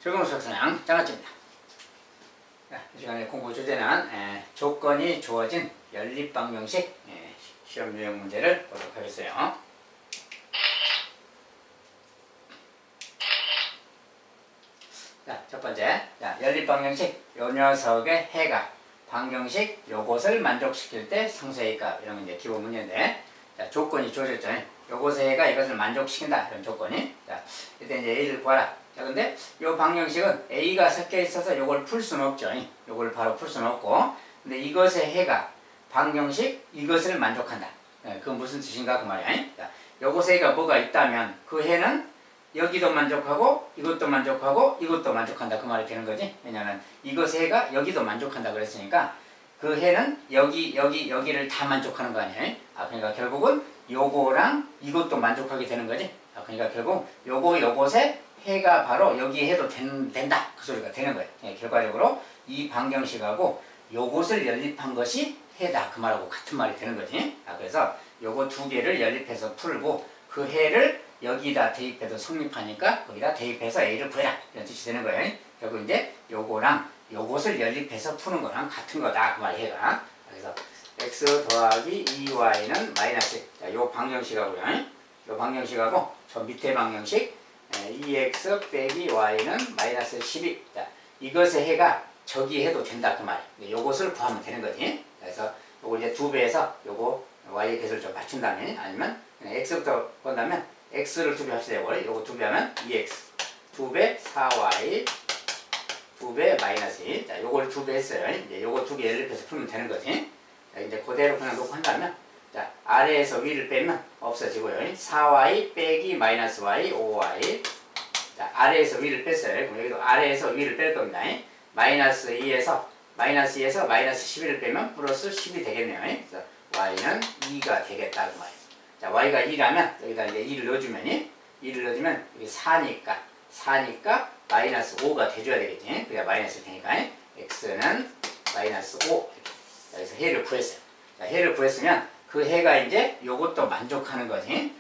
즐거운 수학사냥 장아찌입니다. 이 시간에 공부 주제는 조건이 주어진 연립방정식 시험 유형 문제를 보도록 하겠어요. 자, 첫 번째, 연립방정식 요 녀석의 해가 방정식 요것을 만족시킬 때 상수의 값, 이런 게 이제 기본 문제인데, 자, 조건이 주어졌죠. 요것의 해가 이것을 만족시킨다, 이런 조건이. 자, 이때 이제 A를 구하라. 자, 근데 요 방정식은 A가 섞여 있어서 요걸 풀 수는 없죠. 요걸 바로 풀 수는 없고, 근데 이것의 해가 방정식 이것을 만족한다. 그건 무슨 뜻인가 그 말이야. 자, 요것의 해가 뭐가 있다면 그 해는 여기도 만족하고 이것도 만족하고 이것도 만족한다 그 말이 되는 거지. 왜냐하면 이것의 해가 여기도 만족한다 그랬으니까 그 해는 여기를 다 만족하는 거 아니에요. 그러니까 결국은 요거랑 이것도 만족하게 되는 거지. 그러니까 결국 요것의 해가 바로 여기 해도 된다 그 소리가 되는 거예요. 결과적으로 이 방정식하고 요것을 연립한 것이 해다 그 말하고 같은 말이 되는 거지. 그래서 요거 두 개를 연립해서 풀고 그 해를 여기다 대입해도 성립하니까 거기다 대입해서 A를 구해라 이런 뜻이 되는 거예요. 결국 이제 요거랑 요것을 연립해서 푸는 거랑 같은 거다 그 말이 해가. 그래서 x 더하기 2y는 마이너스. 자, 요 방정식하고요. 요 방정식하고 저 밑에 방정식 2x 빼기 y는 마이너스 12. 자, 이것의 해가 저기 해도 된다 그 말이에요. 요것을 구하면 되는 거지. 그래서 요거 이제 2배에서 요거 y의 개수를 좀 맞춘 다음에 아니면 그냥 x부터 본다면 x를 2배 합시다. 요거 2배 하면 2x 2배 4y 2배 마이너스 2. 자, 요걸 2배 했어요. 이제 요거 2개 연립해서 풀면 되는 거지. 자, 이제 그대로 그냥 놓고 한다면 자, 아래에서 위를 빼면 없어지고요. 4y 빼기 마이너스 y 5y. 자, 아래에서 위를 뺐어요. 그럼 여기도 아래에서 위를 뺄 겁니다. 마이너스 2에서 마이너스 11을 빼면 플러스 10이 되겠네요. 그래서 y는 2가 되겠다 그 말이에요. 자, y가 2라면 여기다 이제 2를 넣어주면 여기 4니까 마이너스 5가 돼줘야 되겠지. 그래야 마이너스 되니까 x는 마이너스 5. 자, 그래서 해를 구했어요. 자, 해를 구했으면 그 해가 이제 요것도 만족하는 거지.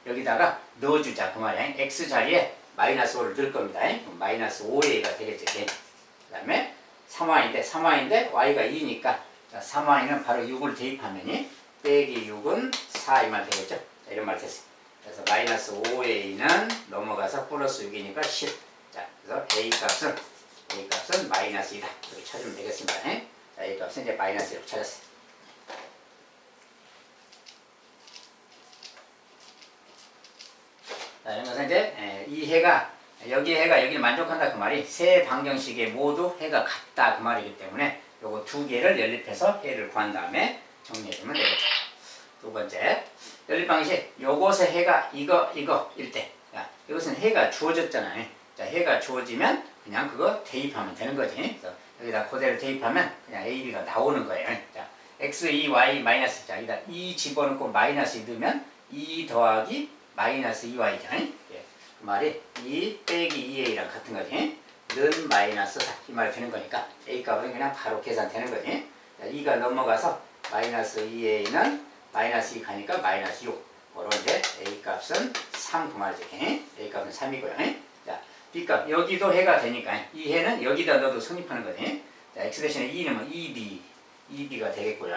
여기다가 넣어주자 그 말이야. x 자리에 마이너스 5를 넣을 겁니다. 그럼 마이너스 5a가 되겠지. 그 다음에 3y인데 y가 2니까 자, 3y는 바로 6을 대입하면 빼기 6은 4 이 말 되겠죠. 자, 이런 말 됐어요. 그래서 마이너스 5a는 넘어가서 플러스 6이니까 10. 자, 그래서 a 값은 마이너스 2다. 이렇게 찾으면 되겠습니다. 자, a 값은 이제 마이너스 1로 찾았어요. 자, 이런 것은 이제 이 해가 여기를 만족한다 그 말이 세 방정식에 모두 해가 같다 그 말이기 때문에 요거 두 개를 연립해서 해를 구한 다음에 정리해주면 되겠죠. 두 번째, 연립방식 요것의 해가 이거일 때, 이것은 해가 주어졌잖아요. 자, 해가 주어지면 그냥 그거 대입하면 되는 거지. 그래서 여기다 그대로 대입하면 그냥 A, B가 나오는 거예요. 자, x, 2, y, 마이너스. 자, 여기다 2 집어넣고 마이너스 2 넣으면 2 더하기 마이너스 2y잖아요. 그 말이 2 빼기 2a랑 같은 거지. 는 마이너스 4. 이 말이 되는 거니까 a 값은 그냥 바로 계산되는 거지. 자, 2가 넘어가서 마이너스 2a는 마이너스 2 가니까 마이너스 6. 그럼 이제 a 값은 3 그 말이지. a 값은 3이고요. 자, b 값 여기도 해가 되니까 이 해는 여기다 넣어도 성립하는 거지. 자, x 대신에 2 넣으면 2b가 되겠고요.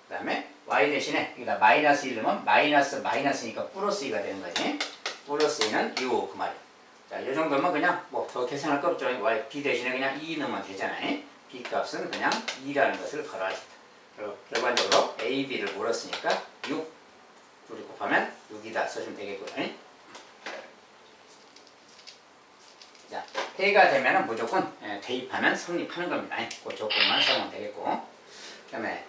그 다음에 y 대신에 여기다 마이너스 1 넣으면 마이너스니까 플러스 2가 되는 거지. 플러스 2는 6 그 말이에요. 자, 이 정도면 그냥 뭐 더 계산할 거 없죠. y, b 대신에 그냥 2 넣으면 되잖아요. b 값은 그냥 2라는 것을 걸어하십니다. 그리고 결과적으로 a, b를 물었으니까 6 둘이 곱하면 6이다 써주면 되겠고요. 자, 해가 되면은 무조건 대입하면 성립하는 겁니다. 그 조건만 사용하면 되겠고. 그 다음에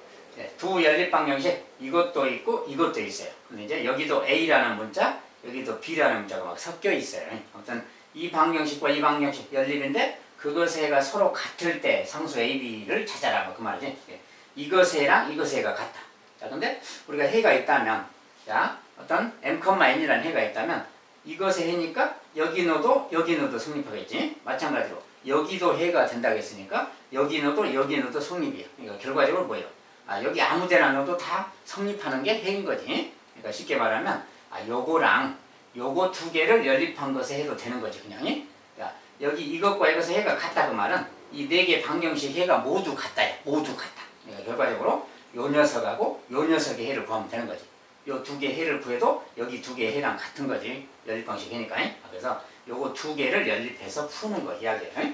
두 연립 방정식 이것도 있고 이것도 있어요. 근데 이제 여기도 a라는 문자 여기도 b라는 문자가 막 섞여 있어요. 아무튼 이 방정식과 이 방정식 연립인데 그것의 해가 서로 같을 때 상수 a, b를 찾아라 그 말이지. 이것의 해랑 이것의 해가 같다. 자, 근데 우리가 해가 있다면 자, 어떤 m,n이라는 해가 있다면 이것의 해니까 여기 넣어도 성립하겠지. 마찬가지로 여기도 해가 된다고 했으니까 여기 넣어도 성립이에요. 그러니까 결과적으로 뭐예요? 여기 아무 데나 넣어도 다 성립하는 게 해인 거지. 그러니까 쉽게 말하면 요거랑 요거 두 개를 연립한 것에 해도 되는 거지 그냥. 자, 여기 이것과 이것의 해가 같다 그 말은 이 네 개 방정식 해가 모두 같다야. 모두 같다. 그러니까 결과적으로 요 녀석하고 요 녀석의 해를 구하면 되는 거지. 요 두 개 해를 구해도 여기 두 개의 해랑 같은 거지. 연립방식 해니까. 그래서 요거 두 개를 연립해서 푸는 거 이야기예요.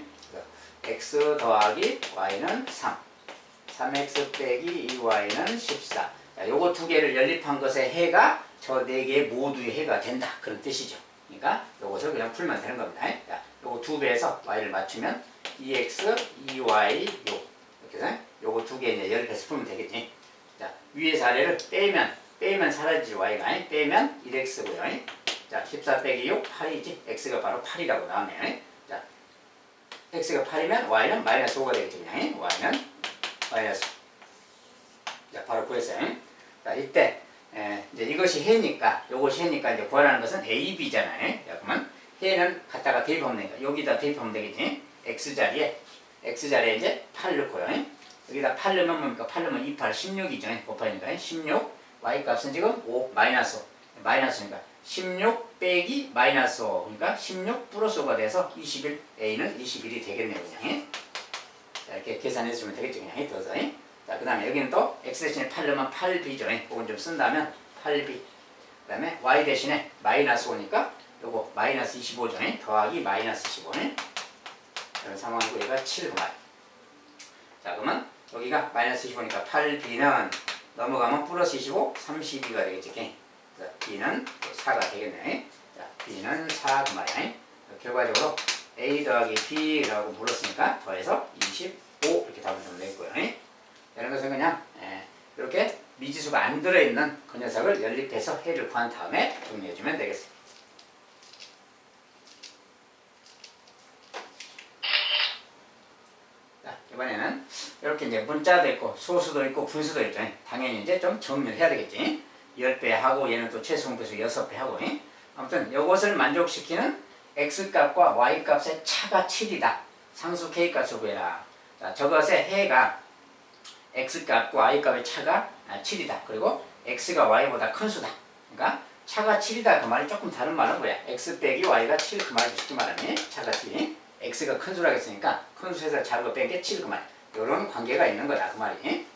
x 더하기 y는 3. 3x 빼기 2y는 14. 자, 요거 두 개를 연립한 것의 해가 저 네 개 모두의 해가 된다. 그런 뜻이죠. 그러니까 요것을 그냥 풀면 되는 겁니다. 자, 요거 두 배에서 y를 맞추면 2x, 2y, 6. 이렇게 해서 요거 두 개 이제 연립해서 풀면 되겠지. 자, 위에서 아래를 빼면 사라지지 y가. 빼면 1x고요. 자, 14 빼기 6, 8이지. x가 바로 8이라고 나오네요. 자, x가 8이면 y는 마이너스 5가 되겠지. 그냥. y는 마이너스. 자, 바로 구했어요. 자, 이때 이제 이것이 해니까, 요것이 해니까 이제 구하라는 것은 a, b잖아요. 자, 그러면 해는 갖다가 대입하면 되니까 여기다 대입하면 되겠지. x자리에 이제 8 넣고요. 여기다 8 넣으면 뭡니까? 8 넣으면 2, 8, 16이죠. 곱하니까 16. y 값은 지금 5 마이너스 5. 마이너스니까 16 빼기 마이너스 5. 그러니까 16 플러스 5가 돼서 21. a는 21이 되겠네요. 그냥. 자, 이렇게 계산해 주면 되겠죠. 그냥 더서. 자, 그 다음에 여기는 또 x 대신에 8 넣으면 8b죠. 그건 좀 쓴다면 8b. 그 다음에 y 대신에 마이너스 5니까 요거 마이너스 25죠. 더하기 마이너스 15. 이런 상황이고 얘가 7 그 말. 자, 그러면 여기가 마이너스 25니까 8b는 넘어가면 플러스 25, 32가 되겠지. 그래서 b는 4가 되겠네. 자, b는 4 그 말이야. 결과적으로 a 더하기 b라고 불렀으니까 더해서 25 이렇게 답을 좀 냈고요. 이런 것은 그냥 이렇게 미지수가 안 들어있는 그 녀석을 연립해서 해를 구한 다음에 정리해주면 되겠습니다. 자, 이번에는 이렇게 이제 문자도 있고 소수도 있고 분수도 있죠. 당연히 이제 좀 정리를 해야 되겠지. 10배 하고 얘는 또 최소분수 6배 하고. 아무튼 이것을 만족시키는 x값과 y값의 차가 7이다. 상수 k값을 구해라. 자, 저것의 해가 x값과 y값의 차가 7이다. 그리고 x가 y보다 큰 수다. 그러니까 차가 7이다 그 말이 조금 다른 말은 뭐야? x 빼기 y가 7 그 말이 쉽게 말하면 차가 7이 x가 큰 수라고 했으니까 큰 수에서 작은 거 뺀 게 7 그 말. 이런 관계가 있는 거다 그 말이.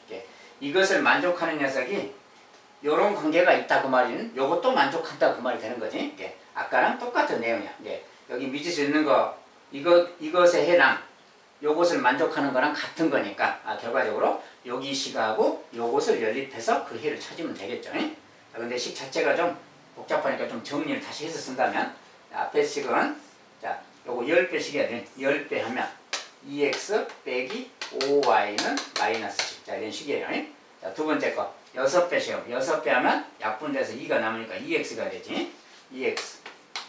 이것을 만족하는 녀석이 이런 관계가 있다 그 말이는 요것도 만족한다 그 말이 되는 거지. 아까랑 똑같은 내용이야. 여기 미지수 있는 거 이것의 해랑 요것을 만족하는 거랑 같은 거니까 결과적으로 여기 식하고 요것을 연립해서 그 해를 찾으면 되겠죠. 근데 식 자체가 좀 복잡하니까 좀 정리를 다시 해서 쓴다면 앞에 식은 자 요거 10배 식이야 돼. 10배 하면 2x 빼기 5y는 마이너스 10. 자 이런 식이에요. 자 두 번째 거 6배 식이요. 6배 하면 약분돼서 2가 남으니까 2x가 되지. 2x.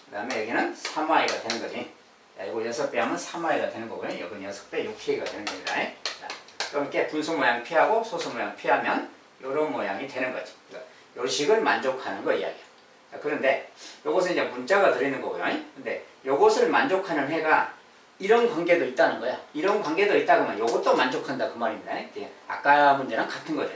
그 다음에 여기는 3y가 되는 거지. 자, 이거 6배 하면 3y가 되는 거고요. 여기는 6배 6k가 되는 겁니다. 자, 그럼 이렇게 분수 모양 피하고 소수 모양 피하면 이런 모양이 되는 거지. 요 식을 만족하는 거 이야기야. 자, 그런데 요것은 이제 문자가 들어있는 거고요. 근데 요것을 만족하는 해가 이런 관계도 있다는 거야. 이런 관계도 있다 그러면 요것도 만족한다 그 말입니다. 아까 문제랑 같은 거죠.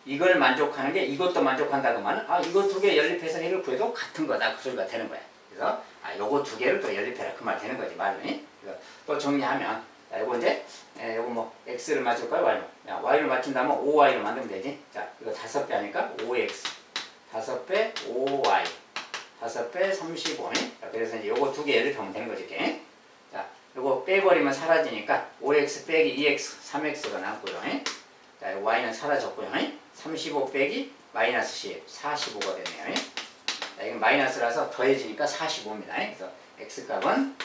이걸 만족하는 게 이것도 만족한다 그러면 이거 두 개 연립해서 해를 구해도 같은 거다 그 소리가 되는 거야. 그래서 요거 두 개를 또 연립해라 그 말 되는 거지 말은. 또 정리하면 요거 이제 요거 뭐 x를 맞출까요 y를? y를 맞춘다면 5y로 만들면 되지. 자 이거 5배 하니까 5x 5배 5y 5배 35. 자, 그래서 이제 요거 두 개 연립하면 되는 거지. 이렇게. 자 요거 빼버리면 사라지니까 5x 빼기 2x 3x가 남고요. 자 y는 사라졌고요. 35 빼기 마이너스 10 45가 됐네요. 자, 이건 마이너스라서 더해지니까 45입니다. 그래서 x값은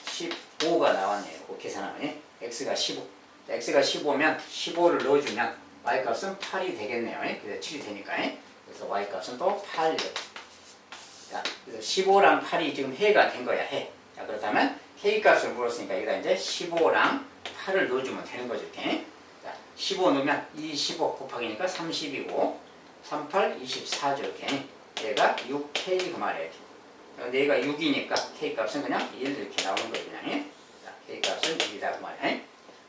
15가 나왔네요. 이거 계산하면 x가 15. 자, x가 15면 15를 넣어주면 y값은 8이 되겠네요. 그래서 7이 되니까. 그래서 y값은 또 8. 자, 그래서 15랑 8이 지금 해가 된 거야. 해. 자, 그렇다면 k값을 물었으니까 여기다 이제 15랑 8을 넣어주면 되는 거죠. 이렇게. 자, 15 넣으면 25 곱하기니까 30이고 38, 24죠. 이렇게. 얘가 6k 그 말이에요. 근데 얘가 6이니까 k값은 그냥 1 이렇게 나오는 거예요. 그냥. 자, k값은 1이다 그 말이에요.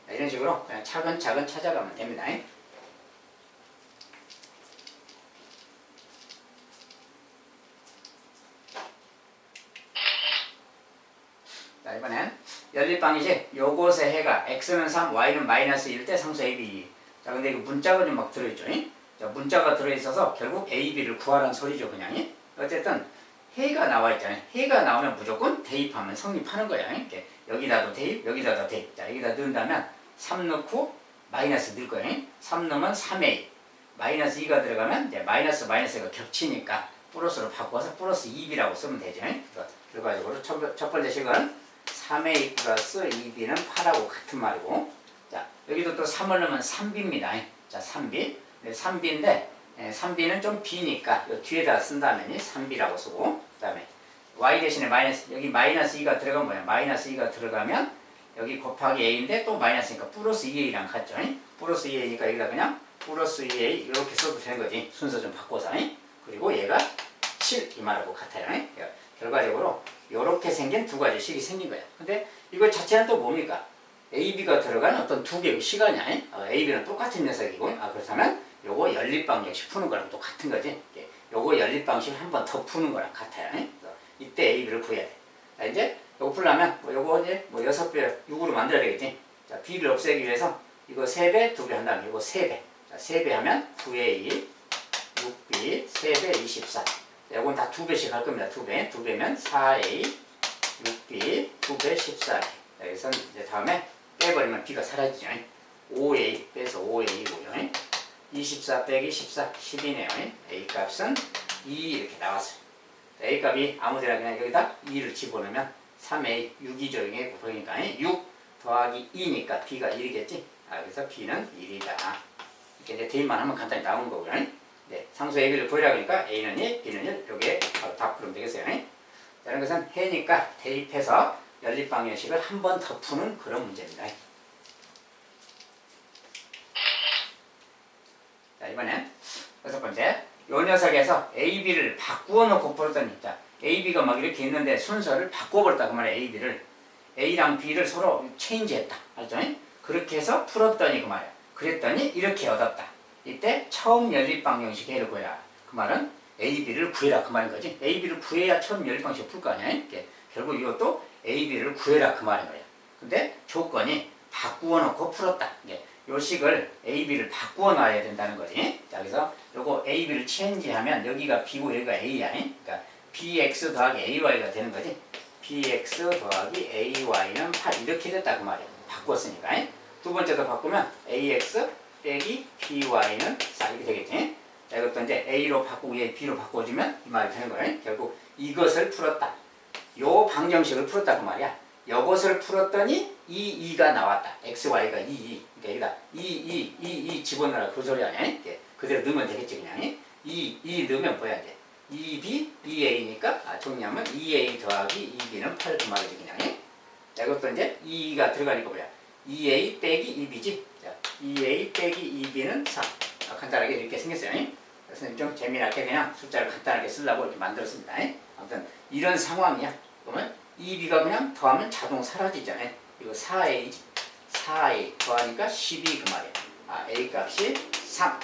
자, 이런 식으로 그냥 차근차근 찾아가면 됩니다. 자, 이번엔 연립방정식 요것의 해가 x는 3, y는 마이너스 1 때 상수 a, b. 자, 근데 이거 문자가 좀 막 들어있죠. 자, 문자가 들어있어서 결국 a, b를 구하라는 소리죠, 그냥. 어쨌든 해가 나와 있잖아요. 해가 나오면 무조건 대입하면 성립하는 거야. 이렇게 여기다도 대입, 여기다도 대입. 자, 여기다 넣는다면 3 넣고 마이너스 넣을 거예요. 3 넣으면 3a. 마이너스 2가 들어가면 이제 마이너스가 겹치니까 플러스로 바꿔서 플러스 2b라고 쓰면 되죠. 결과적으로 첫 번째 식은 3a 플러스 2b는 8하고 같은 말이고, 자, 여기도 또 3을 넣으면 3b입니다. 자, 3b. 3b인데 3b는 좀 b니까 이 뒤에다 쓴다면 3b라고 쓰고, 그 다음에 y 대신에 마이너스, 여기 마이너스 2가 들어가면 뭐야? 마이너스 2가 들어가면 여기 곱하기 a인데 또 마이너스니까 플러스 2a랑 같죠. 플러스 2a니까 여기다 그냥 플러스 2a 이렇게 써도 되는 거지. 순서 좀 바꿔서. 그리고 얘가 7 이 말하고 같아요. 결과적으로 이렇게 생긴 두 가지 식이 생긴 거야. 근데 이거 자체는 또 뭡니까? AB가 들어간 어떤 두 개의 시간이야. AB는 똑같은 녀석이고, 그렇다면 요거 연립방정식 푸는 거랑 똑같은 거지. 요거 연립방식 한 번 더 푸는 거랑 같아요. 이때 AB를 구해야 돼. 자, 이제 요거 풀려면 요거 이제 6배 6으로 만들어야 되겠지. 자, B를 없애기 위해서 이거 3배, 2배 한다면 이거 3배. 자, 3배 하면 9A, 6B, 3배 24. 요건 다 2배씩 할 겁니다. 2배. 2배면 4A, 6B, 2배 14. 자, 여기서 이제 다음에 빼버리면 B가 사라지죠. 5A 빼서 5A고요. 24 빼기 14, 10이네요. A 값은 2 이렇게 나왔어요. A 값이 아무데나 그냥 여기다 2를 집어넣으면 3A, 6이죠. 이게 그러니까 6 더하기 2니까 B가 1이겠지. 그래서 B는 1이다. 이렇게 이제 대입만 하면 간단히 나오는 거고요. 네, 상수 AB를 구하라 그러니까 A는 1, B는 1. 요게 바로 답 그러면 되겠어요. 자, 이런 것은 해니까 대입해서 연립방정식을 한 번 더 푸는 그런 문제입니다. 자, 이번엔 6번째. 요 녀석에서 AB를 바꾸어 놓고 풀었더니, 자, AB가 막 이렇게 있는데 순서를 바꿔버렸다. 그 말이야, AB를. A랑 B를 서로 체인지했다. 알죠? 그렇게 해서 풀었더니 그 말이야. 그랬더니 이렇게 얻었다. 이때 처음 연립방정식 해를 구해라. 그 말은 AB를 구해라. 그 말인 거지. AB를 구해야 처음 연립방정식 풀 거 아니야? 결국 이것도 AB를 구해라. 그 말인 거야. 근데 조건이 바꾸어 놓고 풀었다. 요 식을 AB를 바꾸어 놔야 된다는 거지. 자, 그래서 요거 AB를 체인지하면 여기가 B고 여기가 A야. 그러니까 BX 더하기 AY가 되는 거지. BX 더하기 AY는 8 이렇게 됐다 그 말이야. 바꿨으니까. 두 번째도 바꾸면 AX 빼기 BY는 4 이렇게 되겠지. 자, 이것도 이제 A로 바꾸고 얘 B로 바꿔주면 이 말이 되는 거야. 결국 이것을 풀었다. 요 방정식을 풀었다 그 말이야. 요것을 풀었더니 2가 나왔다. XY가 2. 그러니까 여기다 2 집어넣으라 그 소리 아니야? 그대로 넣으면 되겠지 그냥. 2 넣으면 뭐야 이제? 2B, 2A니까 정리하면 2A 더하기 2B는 8 그 말이지 그냥. 자, 이것도 이제 2가 들어가니까 뭐야? 2A 빼기 2B지. 자, 2A 빼기 2B는 4. 간단하게 이렇게 생겼어요. 그래서 좀 재미나게 그냥 숫자를 간단하게 쓰려고 이렇게 만들었습니다. 아무튼 이런 상황이야. 그러면 2B가 그냥 더하면 자동 사라지잖아요. 이거 4A, 4A 더하니까 12 그 말이야. A 값이 3.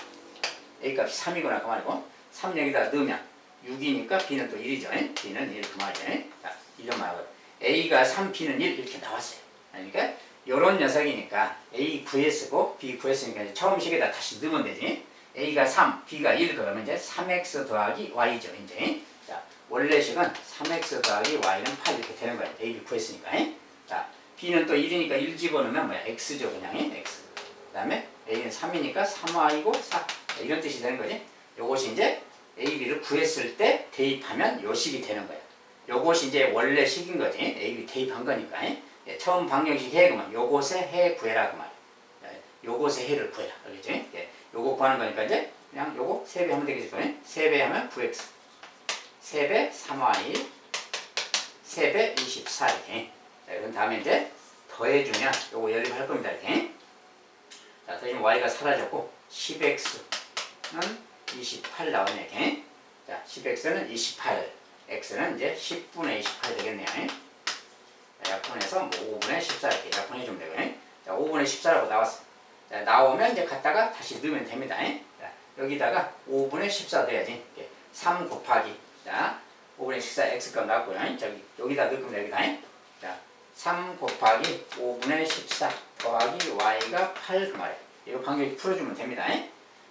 A 값이 3이구나 그 말이고 3 여기다 넣으면 6이니까 B는 또 1이죠. B는 1 그 말이야. 자, 이런 말하고 A가 3, B는 1 이렇게 나왔어요. 그러니까 요런 녀석이니까 A 구했고 B 구했으니까 이제 처음 식에다 다시 넣으면 되지. A가 3, B가 1 그러면 이제 3X 더하기 Y죠. 이제. 자, 원래 식은 3X 더하기 Y는 8 이렇게 되는 거야. A, B 구했으니까. 자, B는 또 1이니까 1 집어넣으면 뭐야? X죠. 그냥. X. 그 다음에 A는 3이니까 3Y고 4. 이런 뜻이 되는 거지. 요것이 이제 A, B를 구했을 때 대입하면 요 식이 되는 거야. 요것이 이제 원래 식인 거지. A, B 대입한 거니까. 처음 방정식 해 그러면 요것의 해 구해라 그 말이야. 요것의 해를 구해라. 알겠지? 요거 구하는 거니까 이제 그냥 요거 3배 하면 되겠죠. 3배 하면 9x. 3배 3y. 3배 24 이렇게. 자, 그럼 다음에 이제 더해주면 요거 연립할 겁니다. 이렇게. 자, 더해주면 y가 사라졌고 10x는 28 나오네. 이렇게. 자, 10x는 28. x는 이제 10분의 28 되겠네요. 자, 약분해서 뭐 5분의 14 이렇게 약분해주면 되고요. 자, 5분의 14라고 나왔어. 자, 나오면 이제 갖다가 다시 넣으면 됩니다. 자, 여기다가 5분의 14 넣어야지. 3 곱하기. 자, 5분의 14 x값 나왔고요. 저기, 여기다 넣을 겁니다. 여기다. 자, 3 곱하기 5분의 14 더하기 y가 8 그 말이에요. 이거 방정식 풀어주면 됩니다.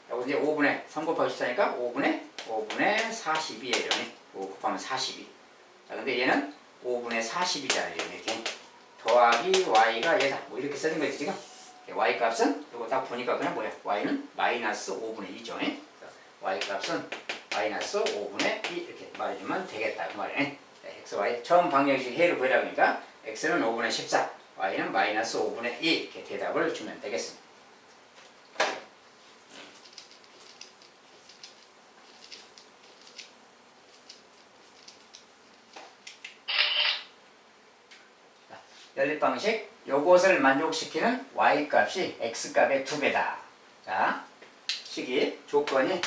여기 이제 5분의 3 곱하기 14니까 5분의 42예요. 5 곱하면 42. 자, 근데 얘는 5분의 40이잖아요. 이렇게 더하기 y가 얘다. 뭐 이렇게 써진 거지 지금. y 값은 이거 딱 보니까 그냥 뭐야? y는 마이너스 5분의 2죠. y 값은 마이너스 5분의 2 이렇게 말해주면 되겠다 그 말이에요. x, y 처음 방정식 해를 구해라 그러니까 x는 5분의 14, y는 마이너스 5분의 2 이렇게 대답을 주면 되겠습니다. 연립방식 요것을 만족시키는 y값이 x값의 2배다. 자, 식이 조건이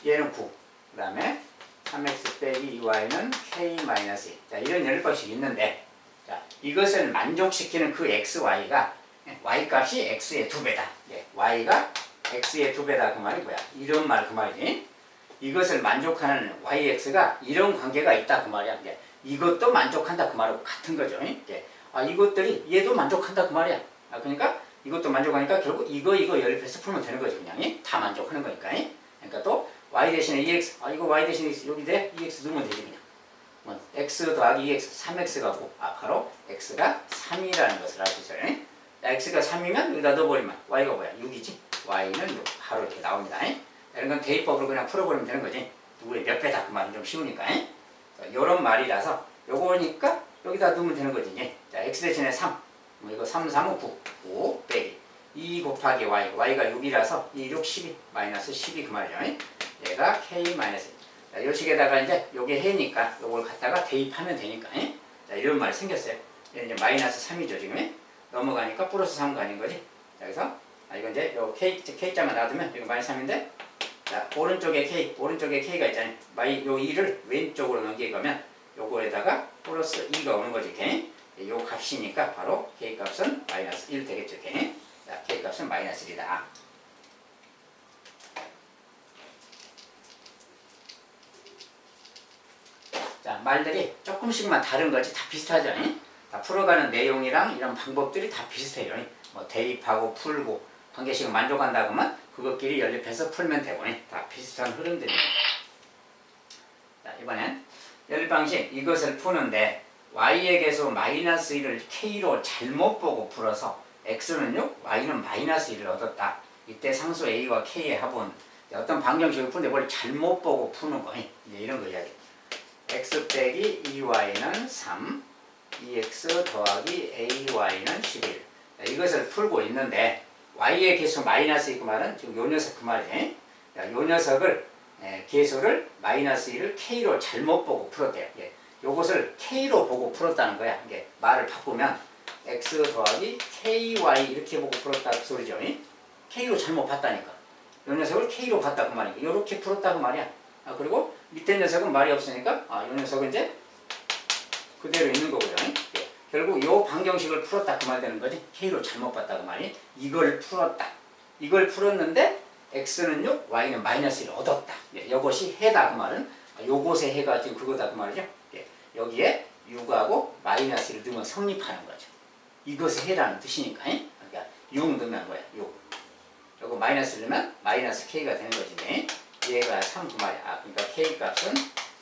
얘는 9, 그 다음에 3x 빼기 2y는 k-2. 자, 이런 연립방식이 있는데, 자, 이것을 만족시키는 그 xy가 y값이 x의 2배다. 예, y가 x의 2배다 그 말이 뭐야? 이런 말 그 말이지. 이것을 만족하는 yx가 이런 관계가 있다 그 말이야. 예, 이것도 만족한다 그 말하고 같은 거죠. 예, 아, 이것들이 얘도 만족한다 그 말이야. 아, 그러니까 이것도 만족하니까 결국 이거 연립해서 풀면 되는 거지 그냥. 다 만족하는 거니까. 그러니까 또 y 대신에 2x, 아 이거 y 대신에 여기 돼 2x 넣으면 되지 그냥. 뭐 x 더하기 2x 3x가 9, 아 바로 x가 3이라는 것을 알 수 있어요. x가 3이면 여기다 넣어버리면 y가 뭐야? 6이지. y는 6, 바로 이렇게 나옵니다. 이런 건 대입법으로 그냥 풀어버리면 되는 거지. 누구의 몇 배다 그 말은 좀 쉬우니까. 이런 말이라서 요거니까 여기다 넣으면 되는 거지. 자, x 대신에 3, 뭐 이거 3, 3은 9, 5 빼기 2 곱하기 y, y가 6이라서 2, 6, 12, 마이너스 12 그 말이죠. 얘가 k 마이너스. 자, 요 식에다가 이제 요게 해니까 요걸 갖다가 대입하면 되니까. 자, 이런 말이 생겼어요. 얘는 이제 마이너스 3이죠 지금. 넘어가니까 플러스 3가 아닌 거지. 자, 그래서 이건 이제 요 k자만 놔두면 이거 마이너스 3인데, 자, 오른쪽에 k가 있잖아요. 요 2를 왼쪽으로 넘기면 요거에다가 플러스 2가 오는 거지. 이렇게. 요 값이니까 바로 k 값은 마이너스 1 되겠죠. 이렇게. 자, k 값은 마이너스 1이다. 자, 말들이 조금씩만 다른 거지 다 비슷하죠. 다 풀어가는 내용이랑 이런 방법들이 다 비슷해요. 뭐 대입하고 풀고 관계식을 만족한다고 하면 그것끼리 연립해서 풀면 되고 다 비슷한 흐름들입니다. 자, 이번엔 연립방식 이것을 푸는데 y의 개수 마이너스 1을 k로 잘못 보고 풀어서 x는 6, y는 마이너스 1을 얻었다. 이때 상수 a와 k의 합은 어떤 방정식을 푸는데 뭘 잘못 보고 푸는 거. 이제 이런 거 이야기. x 빼기 2y는 3, 2x 더하기 ay는 11. 이것을 풀고 있는데 y의 개수 마이너스 2 그 말은 지금 요 녀석 그 말이지. 요 녀석을 개수를 마이너스 1을 k로 잘못 보고 풀었대요. 요것을 k로 보고 풀었다는 거야. 이게 말을 바꾸면 x 더하기 ky 이렇게 보고 풀었다 그 소리죠. k로 잘못 봤다니까. 요 녀석을 k로 봤다 그 말이니까 요렇게 풀었다 그 말이야. 아, 그리고 밑에 녀석은 말이 없으니까 요 녀석은 이제 그대로 있는 거고요. 결국 요 방정식을 풀었다 그 말 되는 거지. k로 잘못 봤다 그 말이. 이걸 풀었다. 이걸 풀었는데 x는 6, y는 마이너스 1을 얻었다. 이것이 해다 그 말은. 요것의 해가 지금 그거다 그 말이죠. 여기에 6하고 마이너스 1을 넣으면 성립하는 거죠. 이것의 해라는 뜻이니까. 그러니까 6 넣으면 뭐야? 6. 요거 마이너스 1 넣으면 마이너스 k가 되는 거지. 얘가 3 그 말이야. 아, 그러니까 k 값은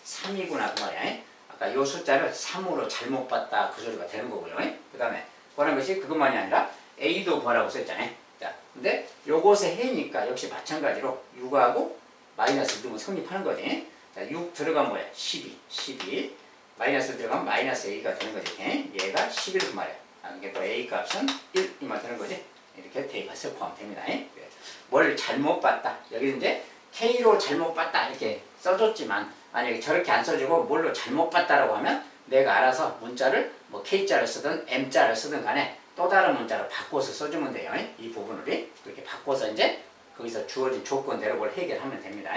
3이구나 그 말이야. 아까 요 숫자를 3으로 잘못 봤다 그 소리가 되는 거고요. 그 다음에 구하는 것이 그것만이 아니라 a도 구하라고 썼잖아요. 자, 근데 요것의 해니까 역시 마찬가지로 6하고 마이너스 넣으면 성립하는 거지. 자, 6 들어가면 뭐야? 12. 마이너스 들어가면 마이너스 a가 되는 거지. 얘가 11 그 말이야. 아, 이게 또 a 값은 1 이 말 되는 거지. 이렇게 대입해서 구하면 됩니다. 뭘 잘못 봤다. 여기 이제 k로 잘못 봤다 이렇게 써줬지만 만약에 저렇게 안 써주고 뭘로 잘못 봤다라고 하면 내가 알아서 문자를 뭐 k자를 쓰든 m자를 쓰든 간에 또 다른 문자로 바꿔서 써주면 돼요. 이 부분을 그렇게 바꿔서 이제 거기서 주어진 조건대로 뭘 해결하면 됩니다.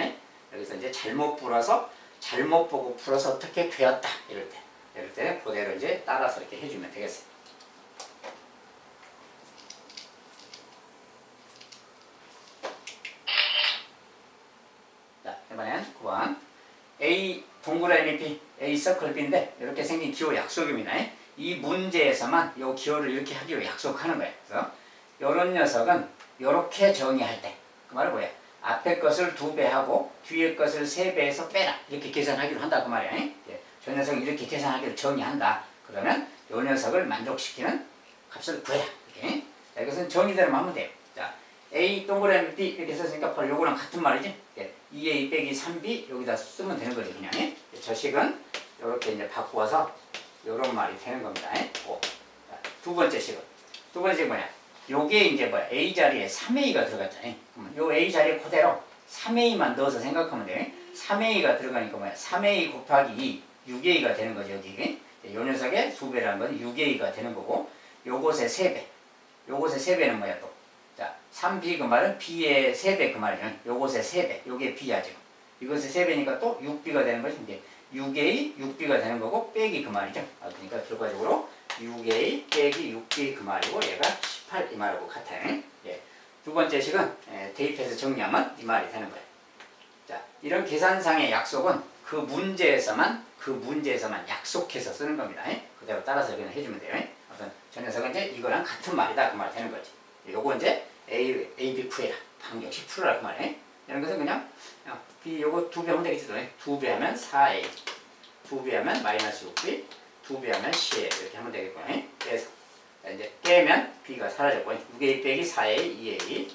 여기서 이제 잘못 보고 풀어서 어떻게 되었다 이럴 때 그대로 이제 따라서 이렇게 해주면 되겠습니다. 자, 이번엔 9번 A 동그라미 B, A 서클 B인데 이렇게 생긴 기호 약속입니다. 이 문제에서만 요 기호를 이렇게 하기로 약속하는 거예요. 그래서 요런 녀석은 요렇게 정의할 때 그 말은 뭐야? 앞에 것을 2배 하고 뒤에 것을 3배해서 빼라. 이렇게 계산하기로 한다 그 말이야. 예. 저 녀석은 이렇게 계산하기로 정의한다. 그러면 요 녀석을 만족시키는 값을 구해라. 이렇게. 자, 이것은 정의대로 하면 돼요. 자, A 동그라미 B 이렇게 썼으니까 바로 요거랑 같은 말이지. 예. 2A 빼기 3B 여기다 쓰면 되는 거지 그냥. 예. 저 식은 요렇게 이제 바꾸어서 요런 말이 되는 겁니다. 예. 자, 두 번째 식은. 두 번째 뭐냐? 요게 이제 뭐야? A 자리에 3A가 들어갔잖아요. 요 A 자리에 그대로 3A만 넣어서 생각하면 돼요. 3A가 들어가니까 뭐야? 3A 곱하기 6A가 되는 거죠, 여기. 요 녀석의 2배라는 건 6A가 되는 거고, 요것의 3배. 요것의 3배는 뭐야, 또? 자, 3B 그 말은 B의 3배 그 말이죠. 요것의 3배. 요게 B야, 지금. 이것의 3배니까 또 6B가 되는 거지. 이제 6A, 6B가 되는 거고, 빼기 그 말이죠. 그러니까 결과적으로 6A 빼기 6B 그 말이고 얘가 18 이 말하고 같아요. 예. 두 번째 식은 대입해서 정리하면 이 말이 되는 거예요. 자, 이런 계산상의 약속은 그 문제에서만 약속해서 쓰는 겁니다. 그대로 따라서 그냥 해주면 돼요. 아무튼 저 녀석은 이제 이거랑 같은 말이다 그 말이 되는 거지. 요거 이제 A, B 구해라. 방정식 풀어라 그 말이에요. 이런 것은 그냥 B 요거 2배 하면 되겠지. 2배 하면 4A 2배 하면 마이너스 6B 2배 하면 C 이렇게 하면 되겠고. 그래서 이제 깨면 B가 사라졌고 6A 빼기 4A 2A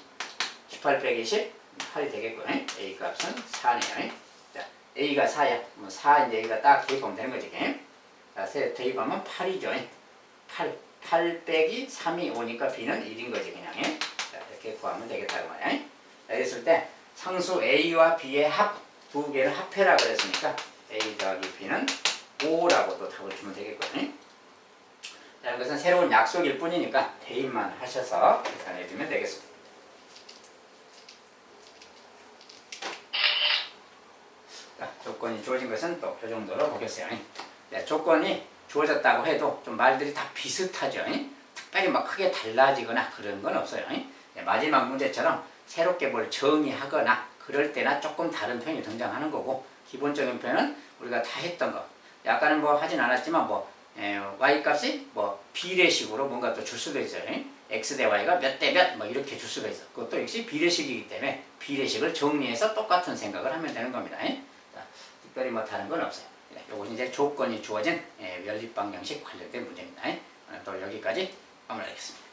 18 빼기 10 8이 되겠고. A 값은 4네요. 자, A가 4야. 4 이제 여기가 딱 대입하면 되는 거지. 자, 대입하면 8이죠. 8 빼기 3이 오니까 B는 1인 거지 그냥. 자, 이렇게 구하면 되겠다고 말이야. 자, 이랬을 때 상수 A와 B의 합 두 개를 합해라 그랬으니까 A 더하기 B는 5라고 또 답을 주면 되겠거든요. 자, 이것은 새로운 약속일 뿐이니까 대입만 하셔서 계산해 주면 되겠습니다. 자, 조건이 주어진 것은 또 그 정도로 보겠어요. 네, 조건이 주어졌다고 해도 좀 말들이 다 비슷하죠. 특별히 막 크게 달라지거나 그런 건 없어요. 네, 마지막 문제처럼 새롭게 뭘 정의하거나 그럴 때나 조금 다른 표현이 등장하는 거고, 기본적인 표현은 우리가 다 했던 거. 약간은 뭐 하진 않았지만 y 값이 비례식으로 뭔가 또 줄 수도 있어요. x 대 y가 몇 대 몇 이렇게 줄 수가 있어. 그것도 역시 비례식이기 때문에 비례식을 정리해서 똑같은 생각을 하면 되는 겁니다. 자, 특별히 뭐 다른 건 없어요. 요것이 이제 조건이 주어진 연립방정식 관련된 문제입니다. 오늘 또 여기까지 마무리하겠습니다.